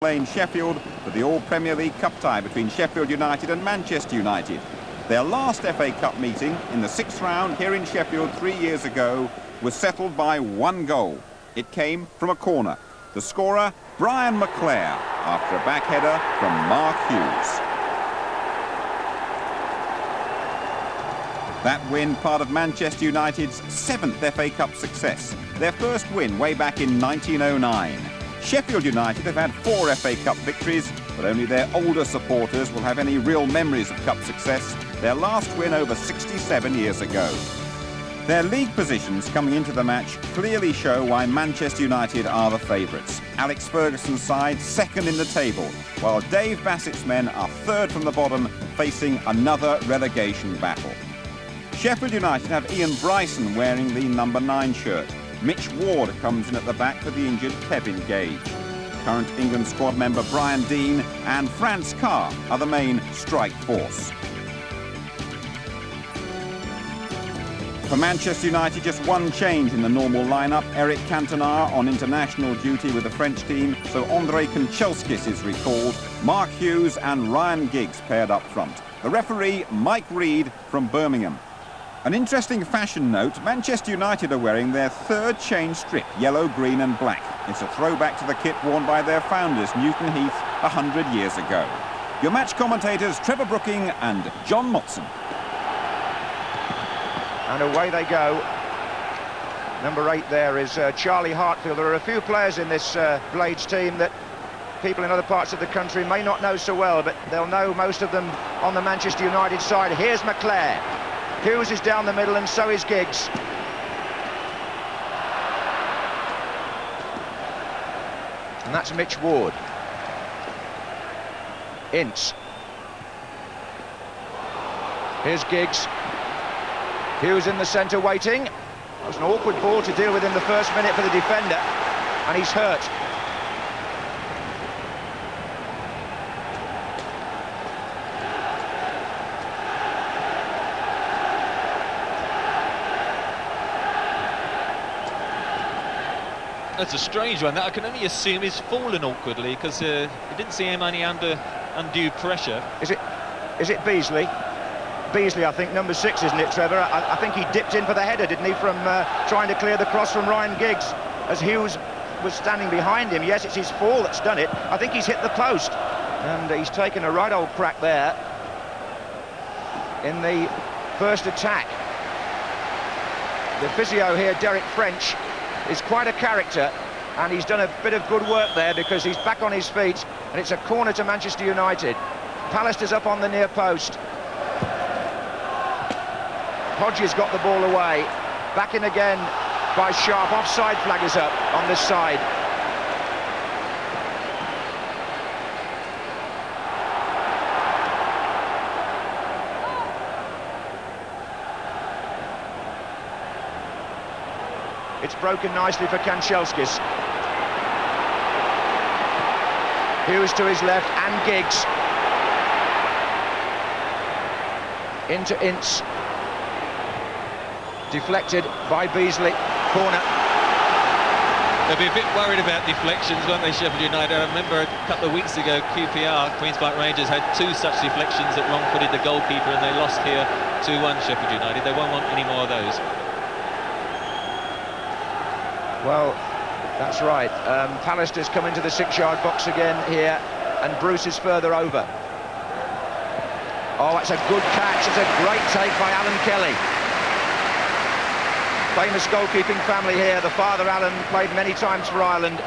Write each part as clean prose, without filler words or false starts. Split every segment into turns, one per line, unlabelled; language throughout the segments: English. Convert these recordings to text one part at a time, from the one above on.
Lane, Sheffield, for the All-Premier League Cup tie between Sheffield United and Manchester United. Their last FA Cup meeting in the 6th round here in Sheffield 3 years ago was settled by 1 goal. It came from a corner. The scorer, Brian McClare, after a back header from Mark Hughes. That win, part of Manchester United's 7th FA Cup success, their first win way back in 1909. Sheffield United have had 4 FA Cup victories, but only their older supporters will have any real memories of Cup success, their last win over 67 years ago. Their league positions coming into the match clearly show why Manchester United are the favourites. Alex Ferguson's side second in the table, while Dave Bassett's men are third from the bottom, facing another relegation battle. Sheffield United have Ian Bryson wearing the number 9 shirt. Mitch Ward comes in at the back for the injured Kevin Gage. Current England squad member Brian Deane and Franz Carr are the main strike force. For Manchester United, just one change in the normal lineup. Eric Cantona on international duty with the French team, so Andrei Kanchelskis is recalled. Mark Hughes and Ryan Giggs paired up front. The referee, Mike Reed from Birmingham. An interesting fashion note, Manchester United are wearing their 3rd chain strip, yellow, green and black. It's a throwback to the kit worn by their founders, Newton Heath, 100 years ago. Your match commentators, Trevor Brooking and John Motson.
And away they go. Number 8 there is Charlie Hartfield. There are a few players in this Blades team that people in other parts of the country may not know so well, but they'll know most of them on the Manchester United side. Here's McClare. Hughes is down the middle and so is Giggs. And that's Mitch Ward. Ince. Here's Giggs. Hughes in the centre waiting. It was an awkward ball to deal with in the first minute for the defender, and he's hurt.
That's a strange one. That I can only assume he's fallen awkwardly because he didn't see him any under undue pressure.
Is it Beasley? Beasley, I think, number 6, isn't it, Trevor? I think he dipped in for the header, didn't he, from trying to clear the cross from Ryan Giggs as Hughes was standing behind him. Yes, it's his fall that's done it. I think he's hit the post, and he's taken a right old crack there in the first attack. The physio here, Derek French, is quite a character, and he's done a bit of good work there because he's back on his feet, and it's a corner to Manchester United. Pallister's up on the near post. Hodges got the ball away. Back in again by Sharp. Offside flag is up on this side. It's broken nicely for Kanchelskis. Hughes to his left and Giggs. Into Ince. Deflected by Beasley. Corner.
They'll be a bit worried about deflections, won't they, Sheffield United? I remember a couple of weeks ago, QPR, Queen's Park Rangers, had 2 such deflections that wrong-footed the goalkeeper, and they lost here 2-1 Sheffield United. They won't want any more of those.
Well, that's right. Pallister's come into the 6-yard box again here, and Bruce is further over. Oh, that's a good catch. It's a great take by Alan Kelly. Famous goalkeeping family here. The father, Alan, played many times for Ireland.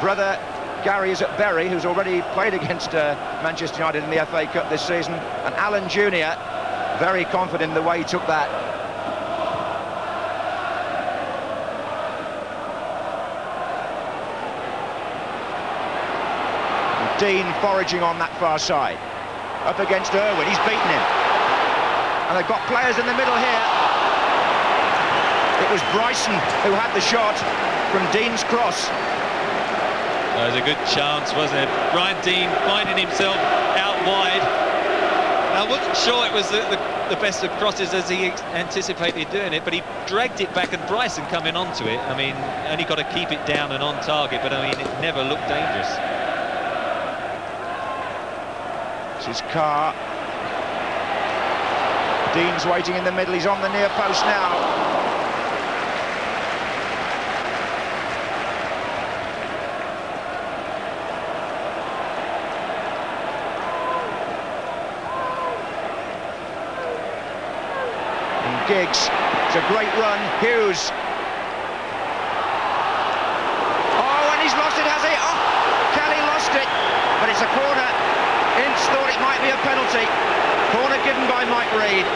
Brother, Gary, is at Bury, who's already played against Manchester United in the FA Cup this season. And Alan Jr., very confident in the way he took that. Dean foraging on that far side. Up against Irwin, he's beaten him. And they've got players in the middle here. It was Bryson who had the shot from Dean's cross.
That was a good chance, wasn't it? Brian Deane finding himself out wide. I wasn't sure it was the best of crosses as he anticipated doing it, but he dragged it back and Bryson coming onto it. I mean, only got to keep it down and on target, but I mean, it never looked dangerous.
This is Carr. Dean's waiting in the middle, he's on the near post now. Giggs, it's a great run, Hughes. Oh, and he's lost it, has he? Oh, Kelly lost it, but it's a corner. Ince thought it might be a penalty. Corner given by Mike Reid.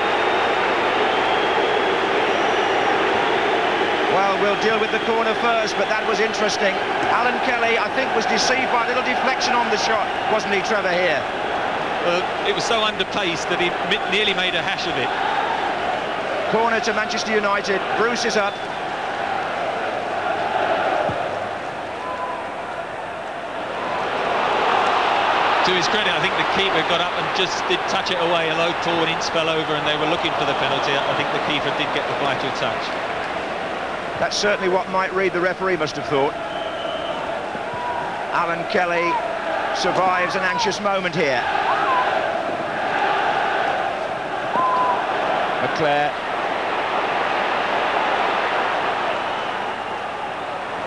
Well, we'll deal with the corner first, but that was interesting. Alan Kelly, I think, was deceived by a little deflection on the shot, wasn't he, Trevor, here?
It was so underpaced that he nearly made a hash of it.
Corner to Manchester United. Bruce is up.
To his credit, I think the keeper got up and just did touch it away. A low ball, and Ince fell over, and they were looking for the penalty. I think the keeper did get the vital touch.
That's certainly what Mike Reid, the referee, must have thought. Alan Kelly survives an anxious moment here. McClare.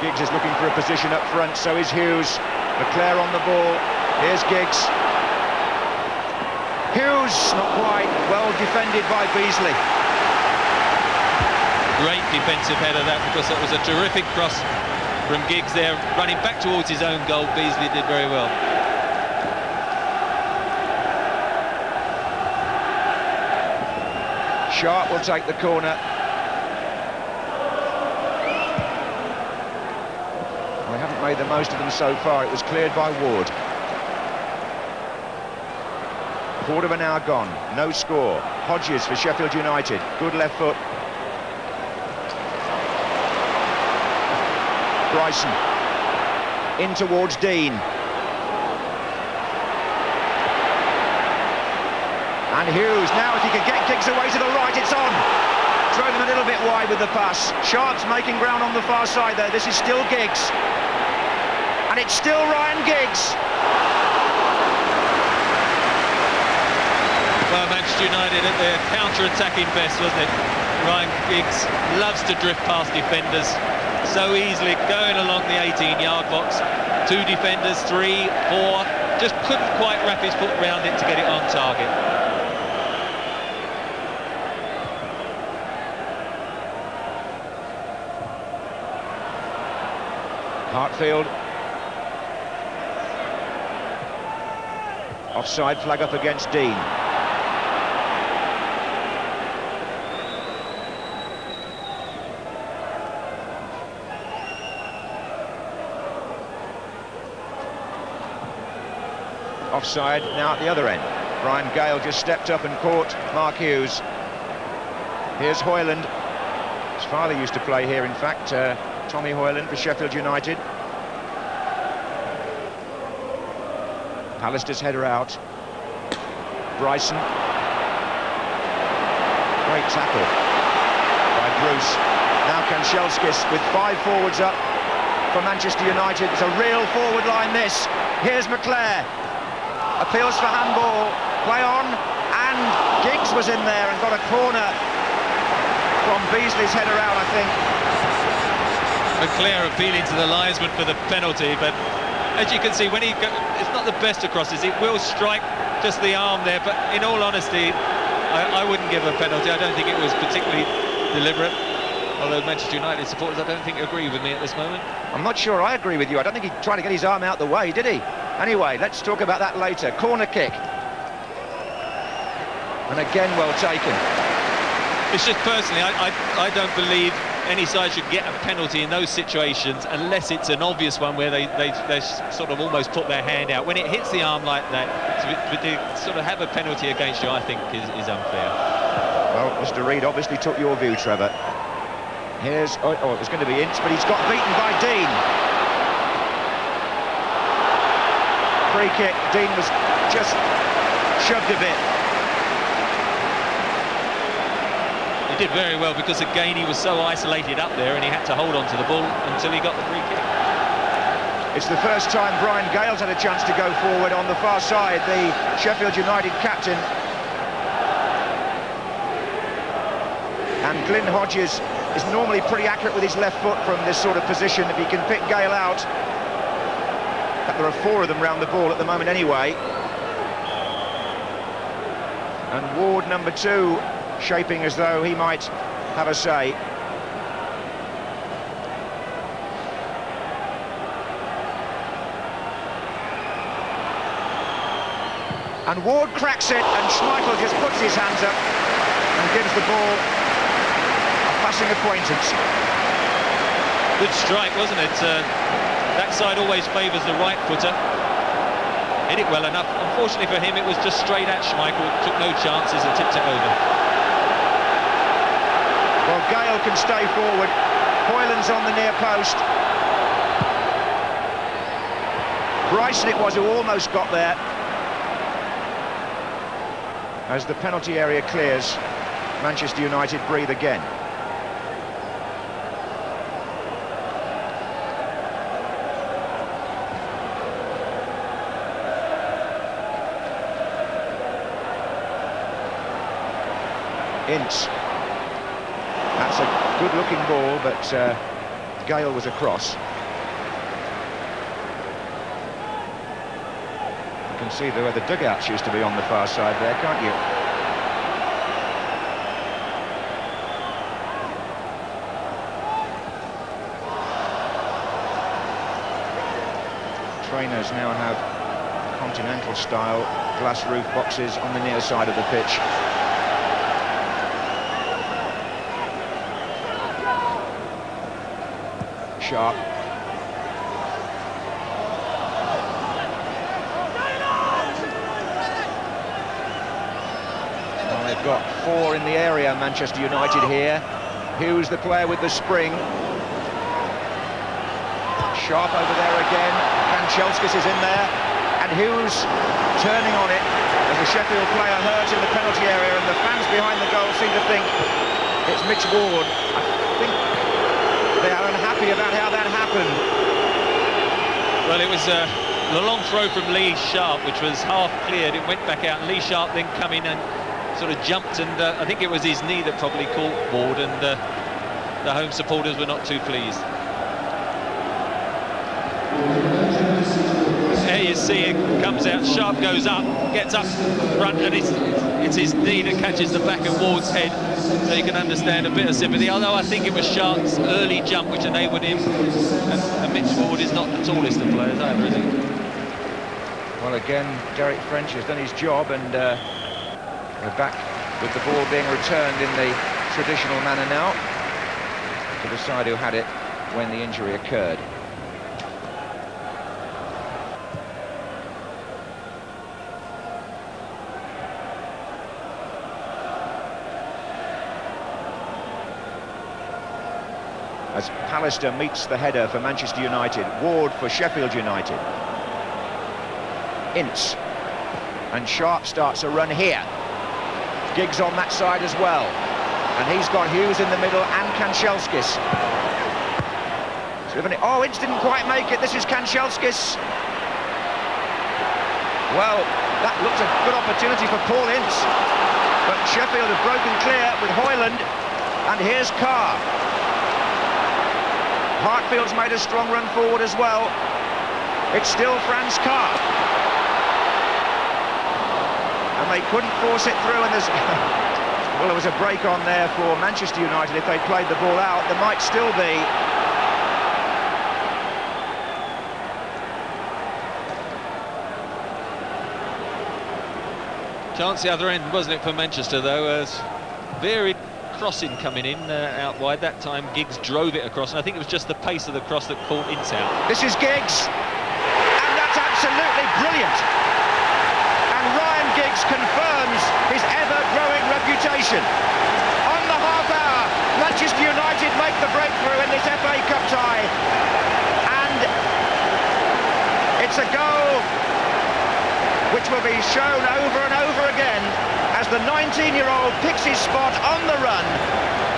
Giggs is looking for a position up front, so is Hughes. McClare on the ball. Here's Giggs. Hughes, not quite. Well defended by Beasley.
Great defensive header that, because it was a terrific cross from Giggs there, running back towards his own goal. Beasley did very well.
Sharp will take the corner. We haven't made the most of them so far. It was cleared by Ward. Quarter of an hour gone, no score. Hodges for Sheffield United, good left foot. Bryson in towards Dean. And Hughes, now if he can get Giggs away to the right, it's on. Drove him a little bit wide with the pass. Sharp's making ground on the far side there. This is still Giggs. And it's still Ryan Giggs.
Well, Manchester United at their counter-attacking best, wasn't it? Ryan Giggs loves to drift past defenders so easily, going along the 18-yard box. 2 defenders, 3, 4, just couldn't quite wrap his foot round it to get it on target.
Hartfield. Offside flag up against Dean. Offside now at the other end. Brian Gale just stepped up and caught Mark Hughes. Here's Hoyland. His father used to play here, in fact, Tommy Hoyland for Sheffield United. Pallister's header out. Bryson. Great tackle by Bruce. Now Kanchelskis with 5 forwards up for Manchester United. It's a real forward line, this. Here's McClare. Appeals for handball. Play on. And Giggs was in there and got a corner from Beasley's header out, I think.
McClare appealing to the linesman for the penalty, but as you can see, when it's not the best of crosses, it will strike just the arm there, but in all honesty, I wouldn't give a penalty. I don't think it was particularly deliberate, although Manchester United supporters, I don't think, agree with me at this moment.
I'm not sure I agree with you. I don't think he tried to get his arm out the way, did he? Anyway, let's talk about that later. Corner kick. And again, well taken.
It's just personally, I don't believe any side should get a penalty in those situations unless it's an obvious one where they sort of almost put their hand out. When it hits the arm like that, to sort of have a penalty against you, I think is unfair.
Well, Mr. Reid obviously took your view, Trevor. Here's, oh, it was going to be Ince, but he's got beaten by Dean. Free kick. Dean was just shoved a bit.
He did very well because again he was so isolated up there and he had to hold on to the ball until he got the free kick.
It's the first time Brian Gale's had a chance to go forward on the far side, the Sheffield United captain. And Glyn Hodges is normally pretty accurate with his left foot from this sort of position. If he can pick Gale out, in fact, there are 4 of them round the ball at the moment anyway. And Ward, number 2, shaping as though he might have a say. And Ward cracks it, and Schmeichel just puts his hands up and gives the ball a passing acquaintance.
Good strike, wasn't it? That side always favours the right footer. Hit it well enough. Unfortunately for him, it was just straight at Schmeichel. Took no chances and tipped it over.
Well, Gale can stay forward. Hoyland's on the near post. Bryson it was who almost got there. As the penalty area clears, Manchester United breathe again. Ince. That's a good-looking ball, but Gale was across. You can see where the dugouts used to be on the far side there, can't you? Trainers now have continental-style glass roof boxes on the near side of the pitch. Sharp. Well, they've got 4 in the area, Manchester United here. Hughes, the player with the spring. Sharp over there again. Kanchelskis is in there. And Hughes turning on it as a Sheffield player hurt in the penalty area, and the fans behind the goal seem to think it's Mitch Ward. I think they are unhappy about how that happened.
Well, it was a long throw from Lee Sharp, which was half cleared. It went back out, and Lee Sharp then come in and sort of jumped, and I think it was his knee that probably caught Ward, and the home supporters were not too pleased. There you see it comes out, Sharp goes up, gets up front, and it's his knee that catches the back of Ward's head, so you can understand a bit of sympathy, although I think it was Sharp's early jump which enabled him, and Mitch Ward is not the tallest of players either, is he?
Well, again, Derek French has done his job, and we're back with the ball being returned in the traditional manner now to the side who had it when the injury occurred. As Pallister meets the header for Manchester United, Ward for Sheffield United. Ince. And Sharp starts a run here. Giggs on that side as well. And he's got Hughes in the middle and Kanchelskis. Oh, Ince didn't quite make it. This is Kanchelskis. Well, that looks a good opportunity for Paul Ince. But Sheffield have broken clear with Hoyland. And here's Carr. Hartfield's made a strong run forward as well. It's still Franz Carr. And they couldn't force it through, and there's... well, there was a break on there for Manchester United. If they played the ball out, there might still be.
Chance the other end, wasn't it, for Manchester, though? Varied crossing coming in out wide. That time Giggs drove it across, and I think it was just the pace of the cross that caught Ince out.
This is Giggs, and that's absolutely brilliant. And Ryan Giggs confirms his ever-growing reputation. On the half hour, Manchester United make the breakthrough in this FA Cup tie, and it's a goal which will be shown over and over again as the 19-year-old picks his spot on the run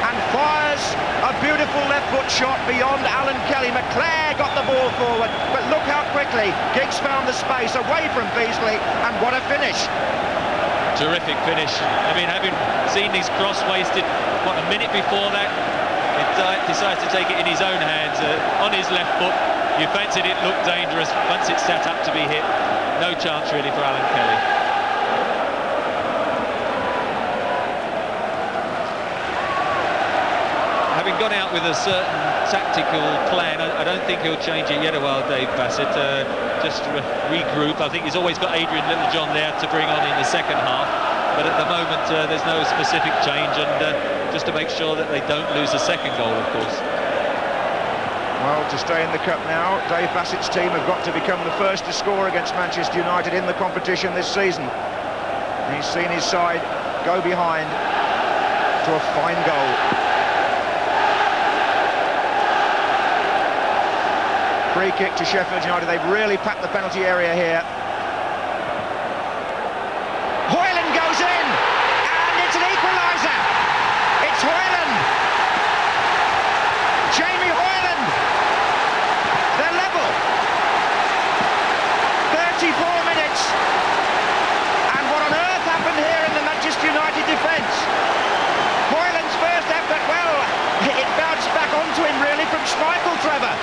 and Fires a beautiful left foot shot beyond Alan Kelly. McClare got the ball forward, but look how quickly Giggs found the space away from Beasley, and what a finish.
Terrific finish. I mean, having seen these cross-wasted, what, a minute before that, he decides to take it in his own hands, on his left foot. You fancied it looked dangerous. Once it sat up to be hit, no chance really for Alan Kelly. Having gone out with a certain tactical plan, I don't think he'll change it yet a while, Dave Bassett. Just to regroup. I think he's always got Adrian Littlejohn there to bring on in the second half. But at the moment, there's no specific change, and just to make sure that they don't lose a second goal, of course.
Well, to stay in the cup now, Dave Bassett's team have got to become the first to score against Manchester United in the competition this season. And he's seen his side go behind to a fine goal. Free kick to Sheffield United. They've really packed the penalty area here. Hoyland goes in, and it's an equaliser. It's Hoyland. Jamie Hoyland. They're level. 34 minutes. And what on earth happened here in the Manchester United defence? Hoyland's first effort, well, it bounced back onto him really from Schmeichel, Trevor.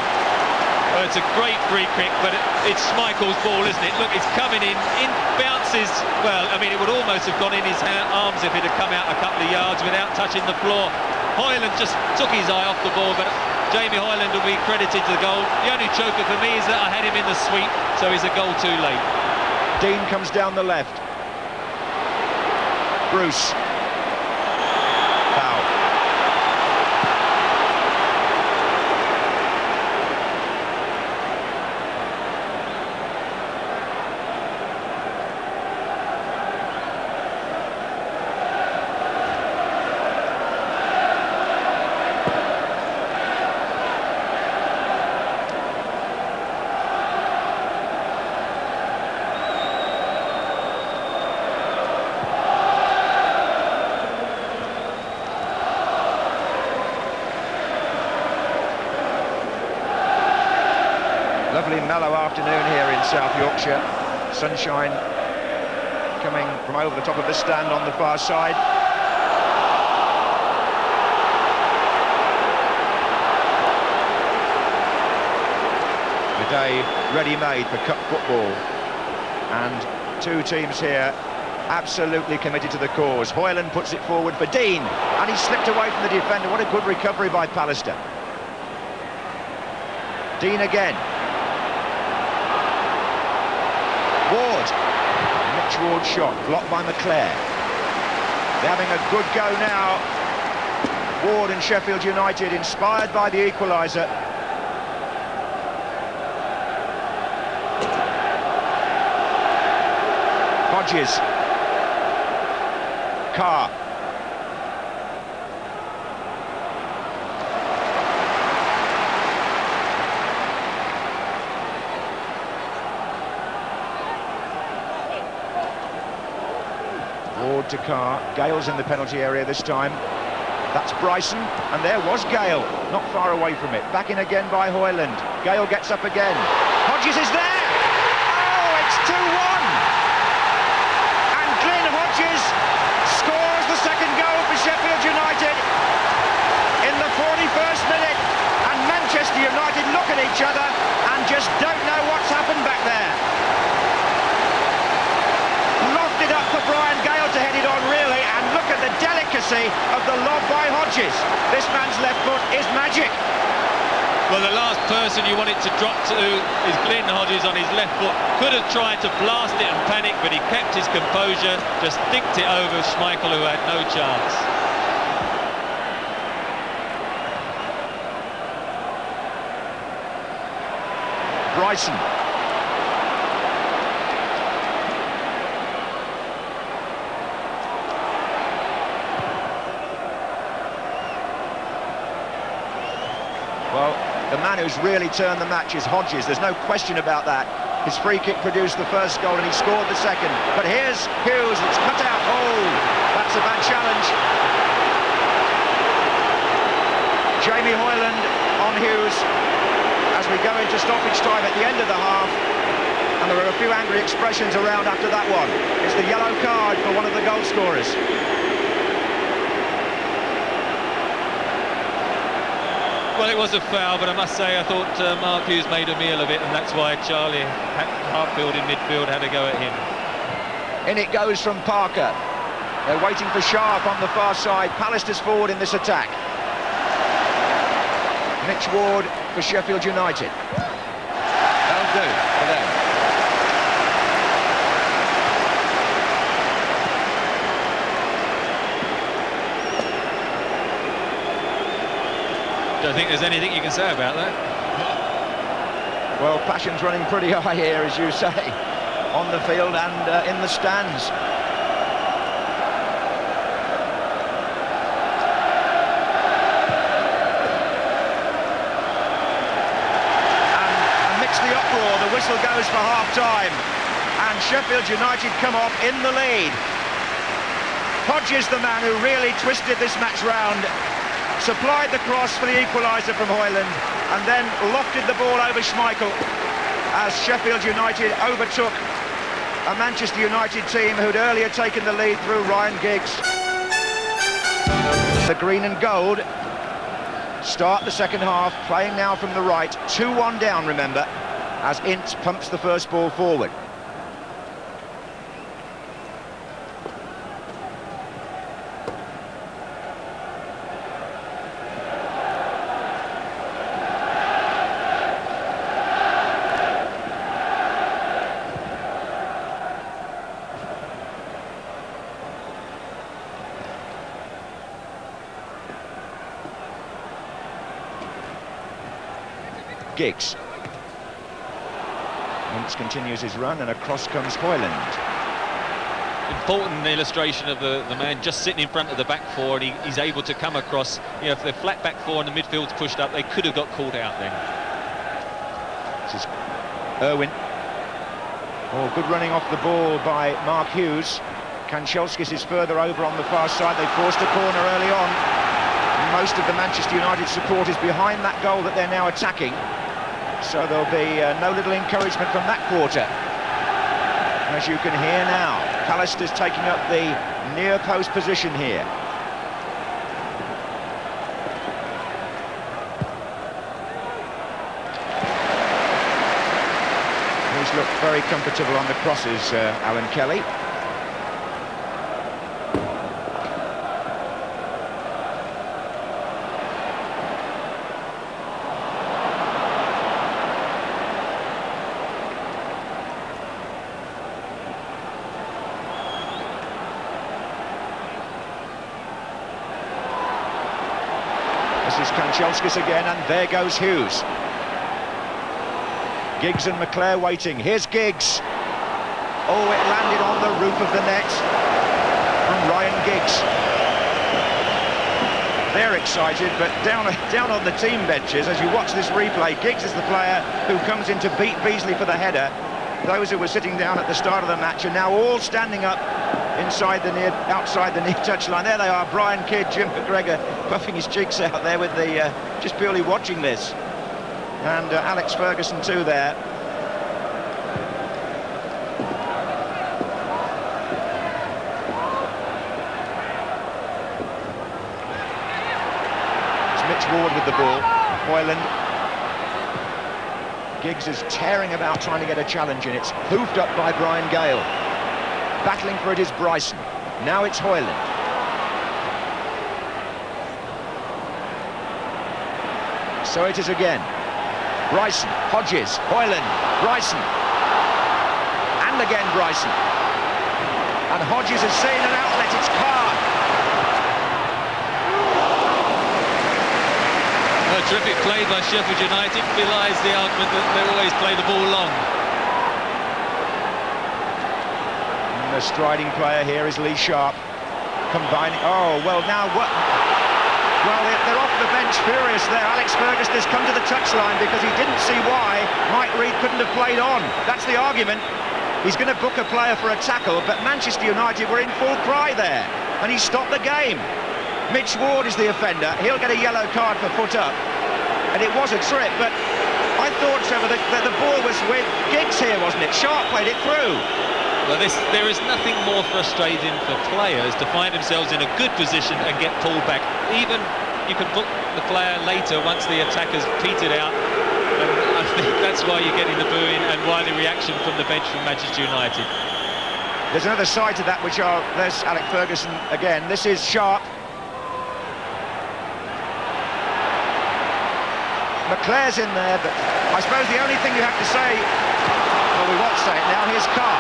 Well, it's a great free kick, but it's Schmeichel's ball, isn't it? Look, it's coming in bounces. Well, I mean, it would almost have gone in his arms if it had come out a couple of yards without touching the floor. Hoyland just took his eye off the ball, but Jamie Hoyland will be credited to the goal. The only joker for me is that I had him in the sweep, so he's a goal too late.
Dean comes down the left. Bruce. Foul. Lovely mellow afternoon here in South Yorkshire. Sunshine coming from over the top of the stand on the far side. The day ready-made for cup football. And two teams here absolutely committed to the cause. Hoyland puts it forward for Dean, and he slipped away from the defender. What a good recovery by Pallister. Dean again. Ward. Mitch Ward's shot, blocked by McClare. They're having a good go now. Ward and Sheffield United, inspired by the equaliser. Hodges. Carr. Ward to Carr. Gale's in the penalty area this time. That's Bryson, and there was Gale, not far away from it. Back in again by Hoyland. Gale gets up again. Hodges is there! Oh, it's 2-1! And Glyn Hodges scores the second goal for Sheffield United in the 41st minute. And Manchester United look at each other and just don't know what's happened back there. Lofted up for Brian Gale to head it on, really, and look at the delicacy of the lob by Hodges. This man's left foot is magic.
Well, the last person you want it to drop to is Glyn Hodges on his left foot. Could have tried to blast it and panic, but he kept his composure, just dinked it over Schmeichel, who had no chance.
Bryson. Well, the man who's really turned the match is Hodges, there's no question about that. His free kick produced the first goal and he scored the second. But here's Hughes, it's cut out. Oh, that's a bad challenge. Jamie Hoyland on Hughes as we go into stoppage time at the end of the half, and there are a few angry expressions around after that one. It's the yellow card for one of the goal scorers.
Well, it was a foul, but I must say I thought Mark Hughes made a meal of it, and that's why Charlie Hartfield in midfield had a go at him.
In it goes from Parker. They're waiting for Sharp on the far side. Pallister's forward in this attack. Mitch Ward for Sheffield United. That'll do for them.
Don't think there's anything you can say about that.
Well, passion's running pretty high here, as you say, on the field and in the stands. The uproar, the whistle goes for half-time, and Sheffield United come off in the lead. Hodges, the man who really twisted this match round, supplied the cross for the equaliser from Hoyland, and then lofted the ball over Schmeichel as Sheffield United overtook a Manchester United team who'd earlier taken the lead through Ryan Giggs. The green and gold start the second half, playing now from the right, 2-1 down, remember, as Ince pumps the first ball forward. Giggs. Ince continues his run, and across comes Hoyland.
Important illustration of the man just sitting in front of the back four, and he's able to come across. You know, if they're flat back four and the midfield's pushed up, they could have got caught out then.
This is Irwin. Oh, good running off the ball by Mark Hughes. Kanchelskis is further over on the far side. They forced a corner early on. Most of the Manchester United support is behind that goal that they're now attacking. So there'll be no little encouragement from that quarter. As you can hear now, Pallister's taking up the near post position here. He's looked very comfortable on the crosses, Alan Kelly. This is Kanchelskis again, and there goes Hughes. Giggs and McClare waiting. Here's Giggs. Oh, it landed on the roof of the net from Ryan Giggs. They're excited, but down on the team benches, as you watch this replay, Giggs is the player who comes in to beat Beasley for the header. Those who were sitting down at the start of the match are now all standing up outside the near touchline. There they are, Brian Kidd, Jim McGregor, puffing his cheeks out there with the just purely watching this, and Alex Ferguson too there. It's Mitch Ward with the ball. Hoyland. Giggs is tearing about trying to get a challenge in. It's hoofed up by Brian Gale. Battling for it is Bryson. Now it's Hoyland. So it is again. Bryson, Hodges, Hoyland, Bryson. And again Bryson. And Hodges has seen an outlet, it's Carr.
A terrific play by Sheffield United belies the argument that they always play the ball long.
And the striding player here is Lee Sharp, combining. Oh well, now what? Well, they're off the bench furious there. Alex Ferguson has come to the touchline because he didn't see why Mike Reid couldn't have played on. That's the argument. He's going to book a player for a tackle, but Manchester United were in full cry there, and he stopped the game. Mitch Ward is the offender. He'll get a yellow card for foot up. And it was a trip, but I thought, Trevor, that the ball was with Giggs here, wasn't it? Sharp played it through.
Well, there is nothing more frustrating for players to find themselves in a good position and get pulled back. Even you can book the player later once the attacker's petered out. And I think that's why you're getting the booing and why the reaction from the bench from Manchester United.
There's another side to that, there's Alec Ferguson again. This is Sharp. McClare's in there, but I suppose the only thing you have to say, well, we won't say it now, here's Carr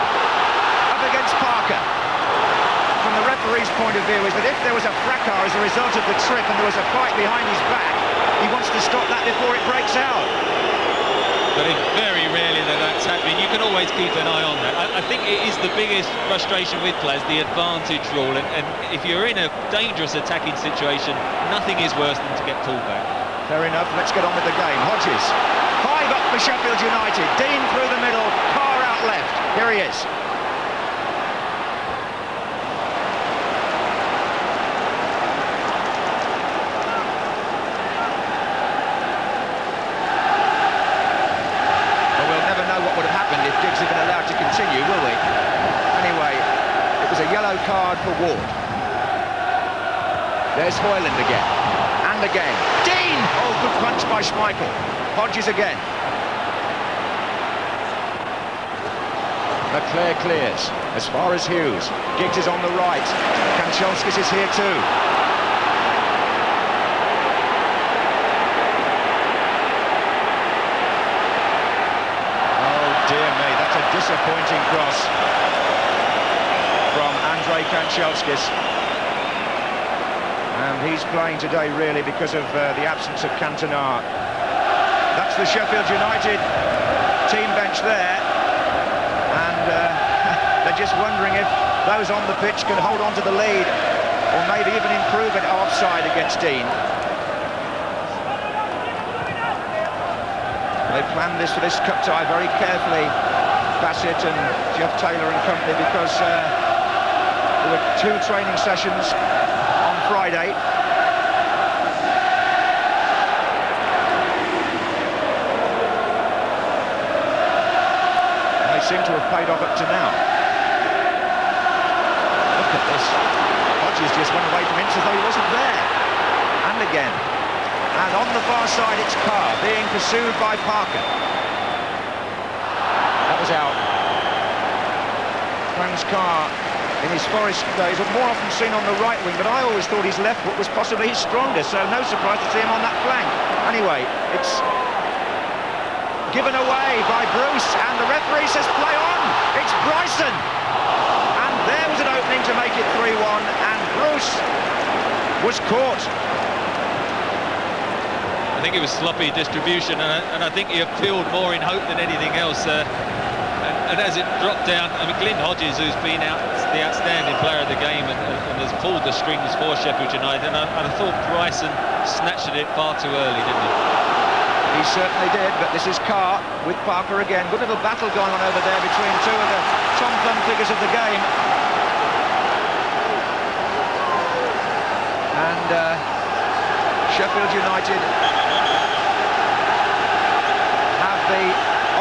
up against Parker. From the referee's point of view is that if there was a fracas as a result of the trip and there was a fight behind his back, he wants to stop that before it breaks out.
But it's very rarely that's happening. You can always keep an eye on that. I think it is the biggest frustration with players, the advantage rule, and if you're in a dangerous attacking situation, nothing is worse than to get pulled back.
Fair enough, let's get on with the game. Hodges, 5 up for Sheffield United. Dean through the middle, Carr out left. Here he is. Well, we'll never know what would have happened if Giggs had been allowed to continue, will we? Anyway, it was a yellow card for Ward. There's Hoyland again. And again. Dean! Oh, good punch by Schmeichel. Hodges again. McClare clears as far as Hughes. Giggs is on the right. Kanchelskis is here too. Oh dear me, that's a disappointing cross from Andrei Kanchelskis. And he's playing today really because of the absence of Cantona. That's the Sheffield United team bench there. And they're just wondering if those on the pitch can hold on to the lead or maybe even improve it offside against Dean. They planned this for this cup tie very carefully, Bassett and Jeff Taylor and company, because there were 2 training sessions on Friday. They seem to have paid off up to now. Look at this. Hodges just went away from him as though he wasn't there. And again. And on the far side it's Carr being pursued by Parker. That was out. Franz Carr in his Forest days are more often seen on the right wing, but I always thought his left foot was possibly his strongest, so no surprise to see him on that flank. Anyway, it's given away by Bruce, and the referee says play on. It's Bryson, and there was an opening to make it 3-1, and Bruce was caught.
I think it was sloppy distribution, and I think he appealed more in hope than anything else. And as it dropped down, I mean, Glyn Hodges, who's been the outstanding player of the game and has pulled the strings for Sheffield United, and I thought Bryson snatched at it far too early, didn't he?
He certainly did, but this is Carr with Parker again. Good little battle going on over there between 2 of the Tom Thumb figures of the game. And Sheffield United have the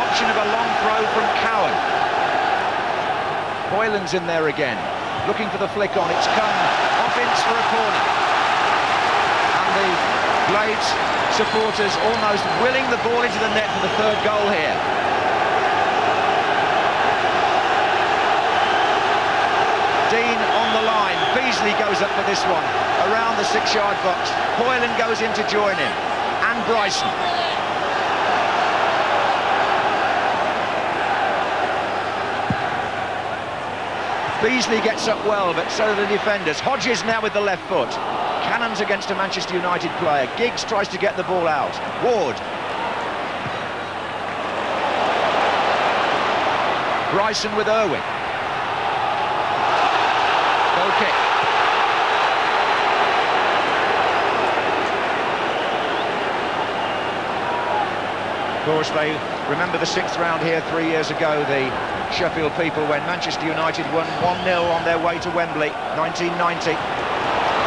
option of a long throw from Cowan. Hoyland's in there again, looking for the flick on. It's come off Ince for a corner. And the Blades supporters almost willing the ball into the net for the 3rd goal here. Dean on the line. Beasley goes up for this one, around the 6-yard box. Hoyland goes in to join him. And Bryson. Beasley gets up well, but so do the defenders. Hodges now with the left foot. Cannons against a Manchester United player. Giggs tries to get the ball out. Ward. Bryson with Irwin. Goal kick. Of course, they remember the 6th round here 3 years ago, the Sheffield people, when Manchester United won 1-0 on their way to Wembley, 1990.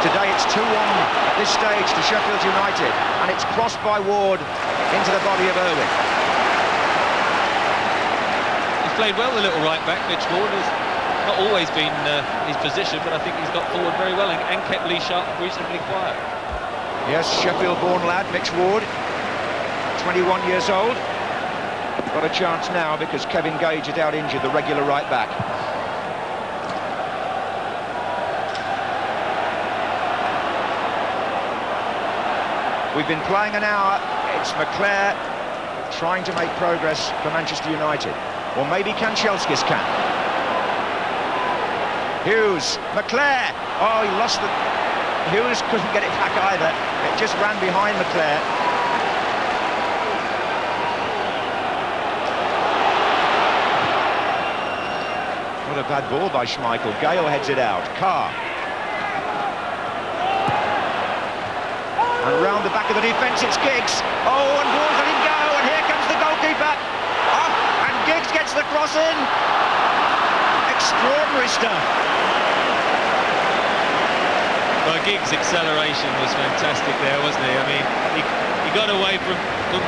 Today it's 2-1 at this stage to Sheffield United, and it's crossed by Ward into the body of Irwin.
He's played well, the little right-back, Mitch Ward. Has not always been his position, but I think he's got forward very well and kept Lee Sharp reasonably quiet.
Yes, Sheffield-born lad, Mitch Ward, 21 years old. Got a chance now because Kevin Gage is out injured, the regular right-back. We've been playing an hour. It's McClare trying to make progress for Manchester United. Or maybe Kanchelskis can. Hughes, McClare. Oh, he lost the... Hughes couldn't get it back either. It just ran behind McClare. What a bad ball by Schmeichel. Gale heads it out. Carr. And round the back of the defence, it's Giggs. Oh, and Ward let him go, and here comes the goalkeeper. Oh, and Giggs gets the cross in. Extraordinary stuff.
Well, Giggs' acceleration was fantastic there, wasn't he? I mean, he got away from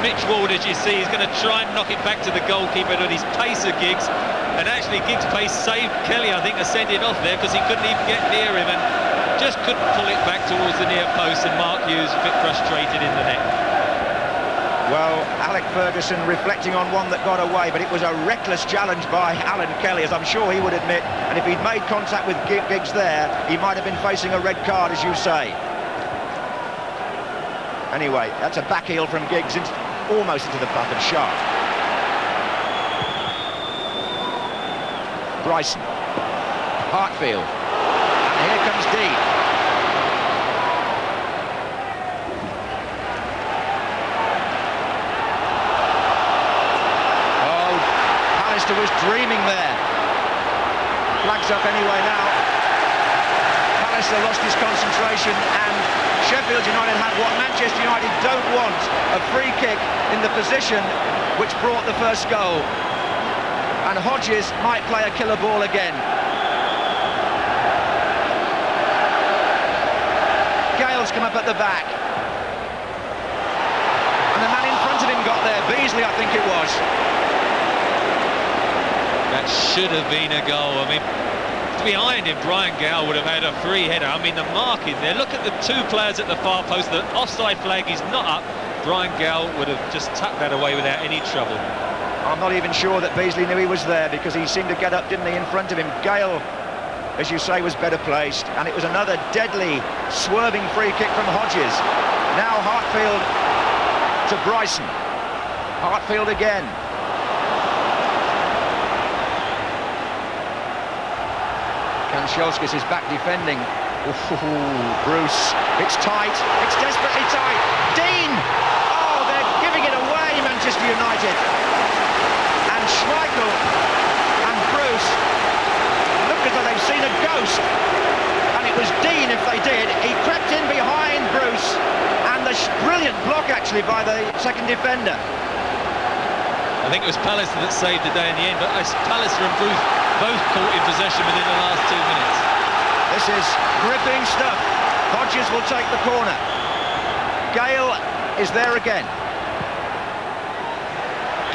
Mitch Ward, as you see. He's going to try and knock it back to the goalkeeper with his pace of Giggs. And actually, Giggs' pace saved Kelly, I think, ascending off there because he couldn't even get near him. And just couldn't pull it back towards the near post, and Mark Hughes a bit frustrated in the net.
Well, Alec Ferguson reflecting on one that got away, but it was a reckless challenge by Alan Kelly, as I'm sure he would admit, and if he'd made contact with Giggs there, he might have been facing a red card, as you say. Anyway, that's a back heel from Giggs, almost into the butt of Sharp. Bryson, Hartfield, and here comes Dean. Oh, Pallister was dreaming there. Flags up anyway now. Pallister lost his concentration, and Sheffield United had what Manchester United don't want, a free kick in the position which brought the first goal. And Hodges might play a killer ball again. Gale's come up at the back. And the man in front of him got there. Beasley, I think it was.
That should have been a goal. I mean, behind him, Brian Gale would have had a free header. I mean, the marking there. Look at the two players at the far post. The offside flag is not up. Brian Gale would have just tucked that away without any trouble.
I'm not even sure that Beasley knew he was there because he seemed to get up, didn't he, in front of him. Gale, as you say, was better placed, and it was another deadly, swerving free kick from Hodges. Now Hartfield to Bryson. Hartfield again. Kanchelskis is back defending. Ooh, Bruce, it's tight, it's desperately tight. Dean! Oh, they're giving it away, Manchester United. And Schmeichel and Bruce look as though they've seen a ghost. And it was Dean, if they did. He crept in behind Bruce, and the brilliant block actually by the second defender.
I think it was Pallister that saved the day in the end, but Pallister and Bruce both caught in possession within the last 2 minutes.
This is gripping stuff. Hodges will take the corner. Gale is there again.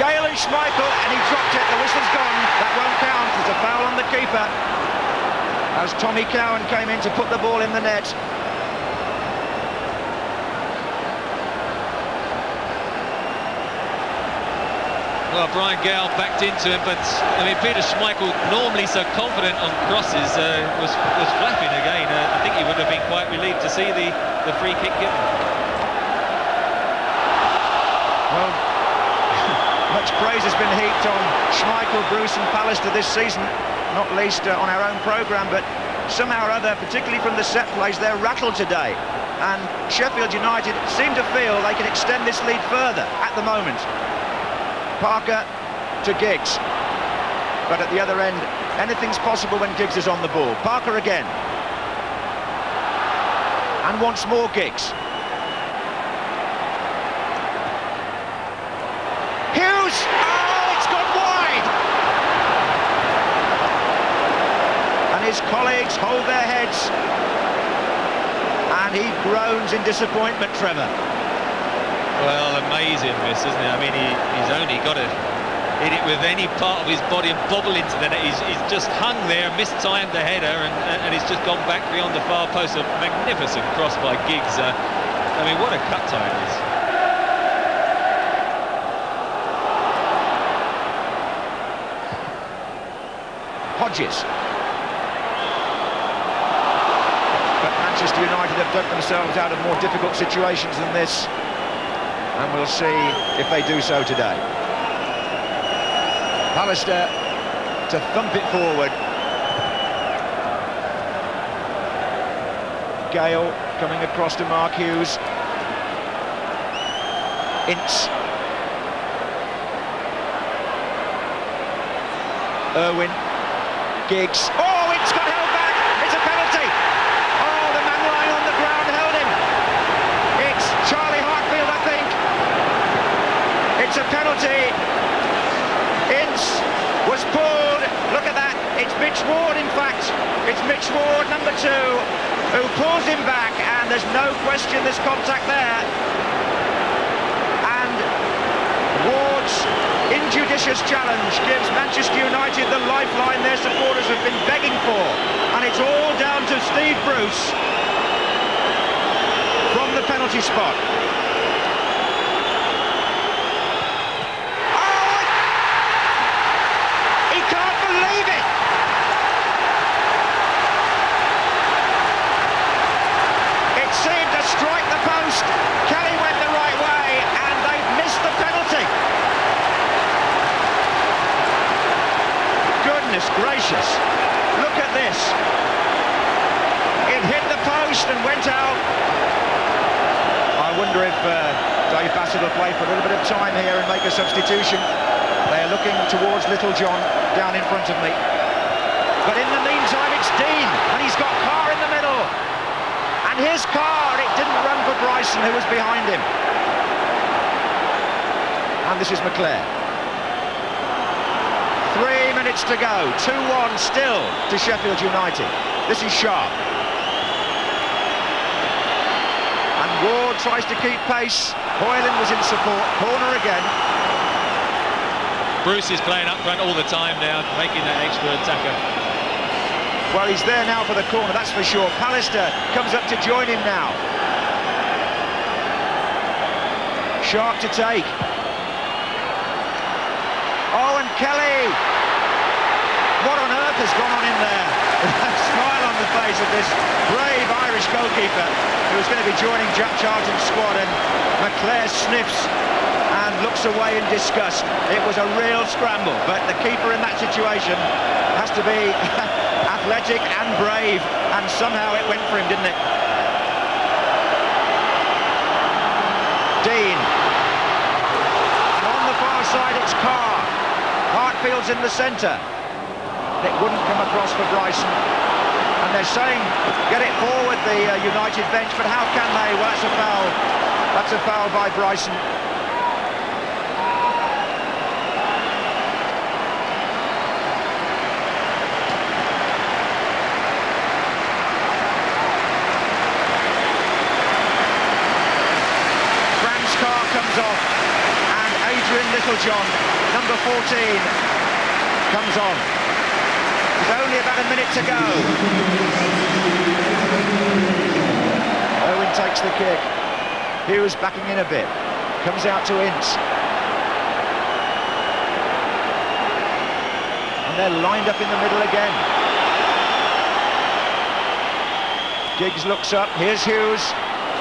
Gale and Schmeichel, and he dropped it. The whistle's gone. That won't count. There's a foul on the keeper as Tommy Cowan came in to put the ball in the net.
Well, Brian Gale backed into him, but I mean, Peter Schmeichel, normally so confident on crosses, was flapping again. I think he would have been quite relieved to see the free kick given.
Well, much praise has been heaped on Schmeichel, Bruce and Pallister this season, not least on our own programme, but somehow or other, particularly from the set plays, they're rattled today. And Sheffield United seem to feel they can extend this lead further at the moment. Parker to Giggs, but at the other end, anything's possible when Giggs is on the ball. Parker again, and once more Giggs. Hughes! Oh, it's gone wide! And his colleagues hold their heads. and he groans in disappointment, Trevor.
Well, amazing miss, isn't it? I mean, he's only got to hit it with any part of his body and bobble into the net. He's just hung there, mistimed the header, and he's just gone back beyond the far post. A magnificent cross by Giggs. I mean, what a cut time it is.
Hodges. But Manchester United have dug themselves out of more difficult situations than this, and we'll see if they do so today. Pallister to thump it forward. Gale coming across to Mark Hughes. Ince. Irwin. Giggs. Oh, it's got held back. It's a penalty. Oh, the man lying on the ground held him. It's Charlie Hartfield, I think. It's a penalty. Ince was pulled. Look at that. It's Mitch Ward, in fact. It's Mitch Ward, number 2, who pulls him back, and there's no question there's contact there. And Ward's injudicious challenge gives Manchester United the lifeline their supporters have been begging for, and it's all down to Steve Bruce from the penalty spot. Oh, he can't believe it! It seemed to strike the post. Kelly went the right way, and they've missed the penalty. Goodness gracious, look at this. It hit the post and went out. I wonder if Dave Bassett will play for a little bit of time here and make a substitution. They're looking towards Little John down in front of me. But in the meantime, it's Dean, and he's got Carr in the middle. And his Carr, it didn't run for Bryson, who was behind him. And this is McClare. 3 minutes to go, 2-1 still to Sheffield United. This is Sharp. And Ward tries to keep pace. Hoyland was in support, corner again.
Bruce is playing up front all the time now, making that extra attacker.
Well, he's there now for the corner, that's for sure. Pallister comes up to join him now. Sharp to take. Oh, and Kelly! What on earth has gone on in there? A smile on the face of this brave Irish goalkeeper who's going to be joining Jack Charlton's squad, and McClare sniffs and looks away in disgust. It was a real scramble, but the keeper in that situation has to be athletic and brave, and somehow it went for him, didn't it? Dean. And on the far side it's Carr. Hartfield's in the centre. It wouldn't come across for Bryson. And they're saying, get it forward, the United bench, but how can they? Well, that's a foul. That's a foul by Bryson. Franz Carr comes off, and Adrian Littlejohn, number 14, comes on. There's only about a minute to go. Owen takes the kick. Hughes backing in a bit. Comes out to Ince. And they're lined up in the middle again. Giggs looks up. Here's Hughes.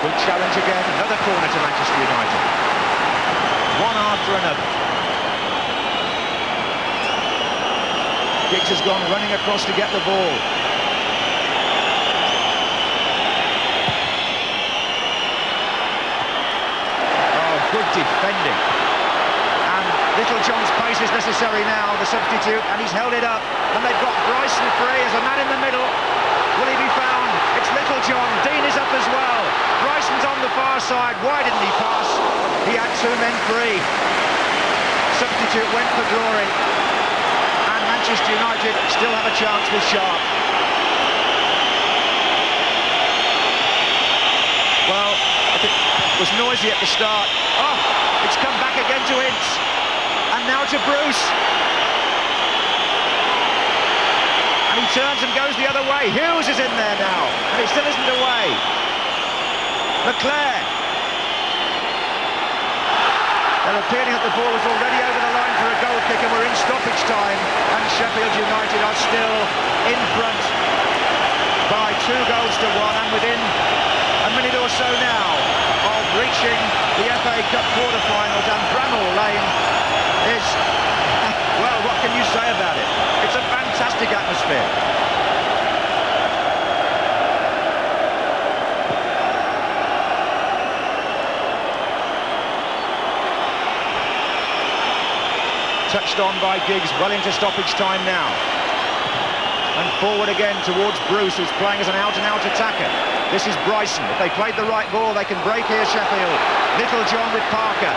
Good challenge again. Another corner to Manchester United. One after another. Giggs has gone running across to get the ball. Oh, good defending. And Littlejohn's pace is necessary now, the substitute, and he's held it up. And they've got Bryson free as a man in the middle. Will he be found? It's Littlejohn. Dean is up as well. Bryson's on the far side. Why didn't he pass? He had 2 men free. Substitute went for Drury. Manchester United still have a chance with Sharp. was noisy at the start. Oh, it's come back again to Ince. And now to Bruce. And he turns and goes the other way. Hughes is in there now, and he still isn't away. Leclerc. They're appealing that the ball was already over the line for a goal kick, and we're in stoppage time, and Sheffield United are still in front by 2 goals to 1, and within a minute or so now of reaching the FA Cup quarter-finals, and Bramall Lane is, well, what can you say about it? It's a fantastic atmosphere. Touched on by Giggs, well into stoppage time now. And forward again towards Bruce, who's playing as an out-and-out attacker. This is Bryson. If they played the right ball, they can break here, Sheffield. Little John with Parker.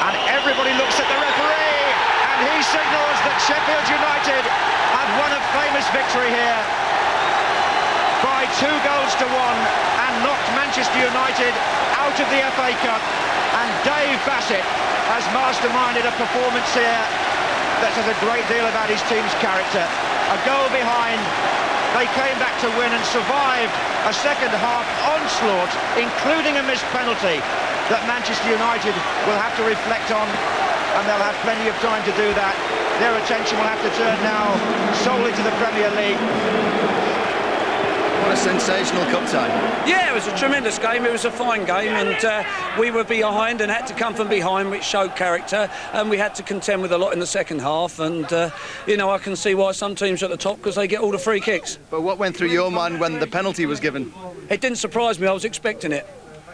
And everybody looks at the referee, and he signals that Sheffield United have won a famous victory here by 2 goals to 1 and knocked Manchester United out of the FA Cup. And Dave Bassett has masterminded a performance here that says a great deal about his team's character. A goal behind, they came back to win and survived a second half onslaught, including a missed penalty that Manchester United will have to reflect on, and they'll have plenty of time to do that. Their attention will have to turn now solely to the Premier League.
What a sensational cup tie.
Yeah, it was a tremendous game. It was a fine game, and we were behind and had to come from behind, which showed character, and we had to contend with a lot in the second half. And you know, I can see why some teams are at the top, because they get all the free kicks.
But what went through your mind when the penalty was given?
It didn't surprise me. I was expecting it.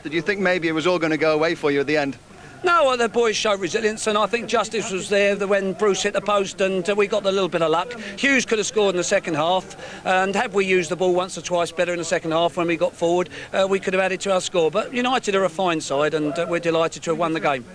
Did you think maybe it was all going to go away for you at the end?
No, well, the boys showed resilience, and I think justice was there when Bruce hit the post, and we got a little bit of luck. Hughes could have scored in the second half, and had we used the ball once or twice better in the second half when we got forward, we could have added to our score. But United are a fine side, and we're delighted to have won the game.